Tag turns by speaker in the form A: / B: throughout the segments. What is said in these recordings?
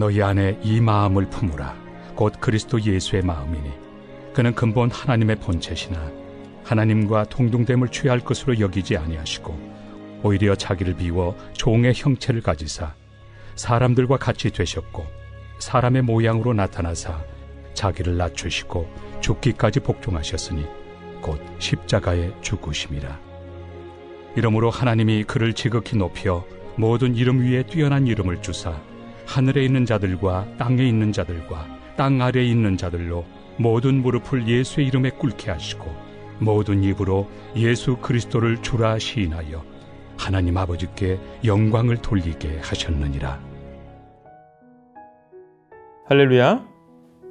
A: 너희 안에 이 마음을 품으라. 곧 그리스도 예수의 마음이니 그는 근본 하나님의 본체시나 하나님과 동등됨을 취할 것으로 여기지 아니하시고 오히려 자기를 비워 종의 형체를 가지사 사람들과 같이 되셨고 사람의 모양으로 나타나사 자기를 낮추시고 죽기까지 복종하셨으니 곧 십자가에 죽으심이라. 이러므로 하나님이 그를 지극히 높여 모든 이름 위에 뛰어난 이름을 주사 하늘에 있는 자들과 땅에 있는 자들과 땅 아래에 있는 자들로 모든 무릎을 예수의 이름에 꿇게 하시고 모든 입으로 예수 그리스도를 주라 시인하여 하나님 아버지께 영광을 돌리게 하셨느니라.
B: 할렐루야.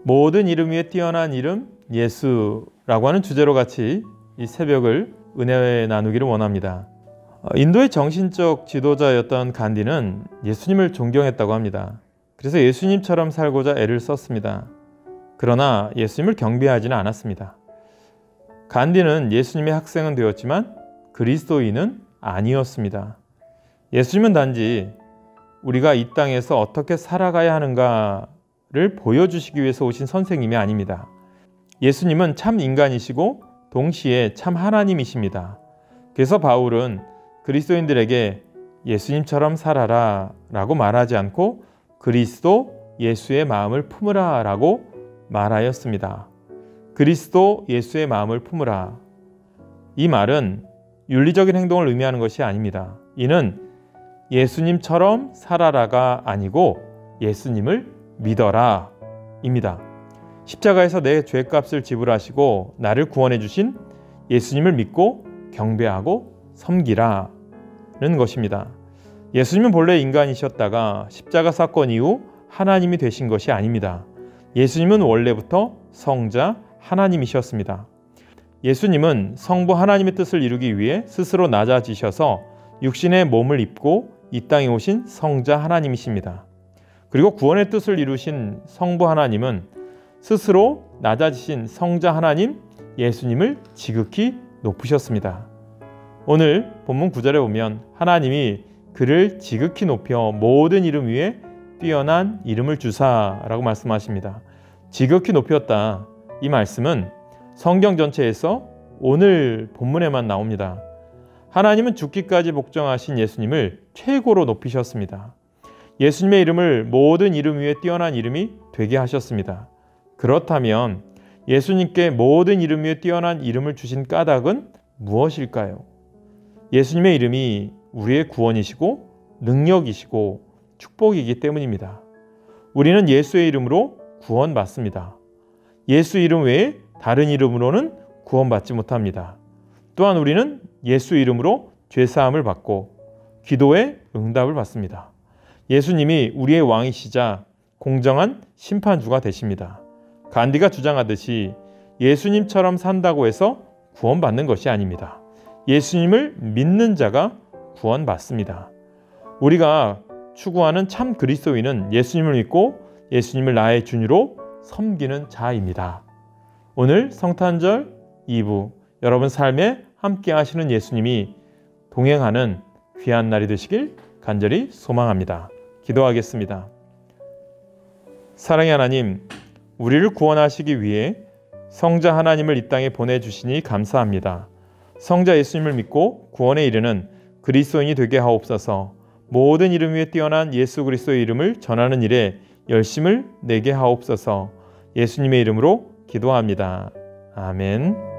B: 모든 이름 위에 뛰어난 이름 예수라고 하는 주제로 같이 이 새벽을 은혜 나누기를 원합니다. 인도의 정신적 지도자였던 간디는 예수님을 존경했다고 합니다. 그래서 예수님처럼 살고자 애를 썼습니다. 그러나 예수님을 경배하지는 않았습니다. 간디는 예수님의 학생은 되었지만 그리스도인은 아니었습니다. 예수님은 단지 우리가 이 땅에서 어떻게 살아가야 하는가를 보여주시기 위해서 오신 선생님이 아닙니다. 예수님은 참 인간이시고 동시에 참 하나님이십니다. 그래서 바울은 그리스도인들에게 예수님처럼 살아라 라고 말하지 않고 그리스도 예수의 마음을 품으라 라고 말하였습니다. 그리스도 예수의 마음을 품으라. 이 말은 윤리적인 행동을 의미하는 것이 아닙니다. 이는 예수님처럼 살아라가 아니고 예수님을 믿어라 입니다. 십자가에서 내 죄값을 지불하시고 나를 구원해 주신 예수님을 믿고 경배하고 섬기라는 것입니다. 예수님은 본래 인간이셨다가 십자가 사건 이후 하나님이 되신 것이 아닙니다. 예수님은 원래부터 성자 하나님이셨습니다. 예수님은 성부 하나님의 뜻을 이루기 위해 스스로 낮아지셔서 육신의 몸을 입고 이 땅에 오신 성자 하나님이십니다. 그리고 구원의 뜻을 이루신 성부 하나님은 스스로 낮아지신 성자 하나님 예수님을 지극히 높으셨습니다. 오늘 본문 9절에 보면 하나님이 그를 지극히 높여 모든 이름 위에 뛰어난 이름을 주사라고 말씀하십니다. 지극히 높였다. 이 말씀은 성경 전체에서 오늘 본문에만 나옵니다. 하나님은 죽기까지 복종하신 예수님을 최고로 높이셨습니다. 예수님의 이름을 모든 이름 위에 뛰어난 이름이 되게 하셨습니다. 그렇다면 예수님께 모든 이름 위에 뛰어난 이름을 주신 까닭은 무엇일까요? 예수님의 이름이 우리의 구원이시고 능력이시고 축복이기 때문입니다. 우리는 예수의 이름으로 구원받습니다. 예수 이름 외에 다른 이름으로는 구원받지 못합니다. 또한 우리는 예수 이름으로 죄사함을 받고 기도의 응답을 받습니다. 예수님이 우리의 왕이시자 공정한 심판주가 되십니다. 간디가 주장하듯이 예수님처럼 산다고 해서 구원받는 것이 아닙니다. 예수님을 믿는 자가 구원받습니다. 우리가 추구하는 참 그리스도인은 예수님을 믿고 예수님을 나의 주님으로 섬기는 자입니다. 오늘 성탄절 2부 여러분 삶에 함께 하시는 예수님이 동행하는 귀한 날이 되시길 간절히 소망합니다. 기도하겠습니다. 사랑의 하나님, 우리를 구원하시기 위해 성자 하나님을 이 땅에 보내주시니 감사합니다. 성자 예수님을 믿고 구원에 이르는 그리스도인이 되게 하옵소서. 모든 이름 위에 뛰어난 예수 그리스도의 이름을 전하는 일에 열심을 내게 하옵소서. 예수님의 이름으로 기도합니다. 아멘.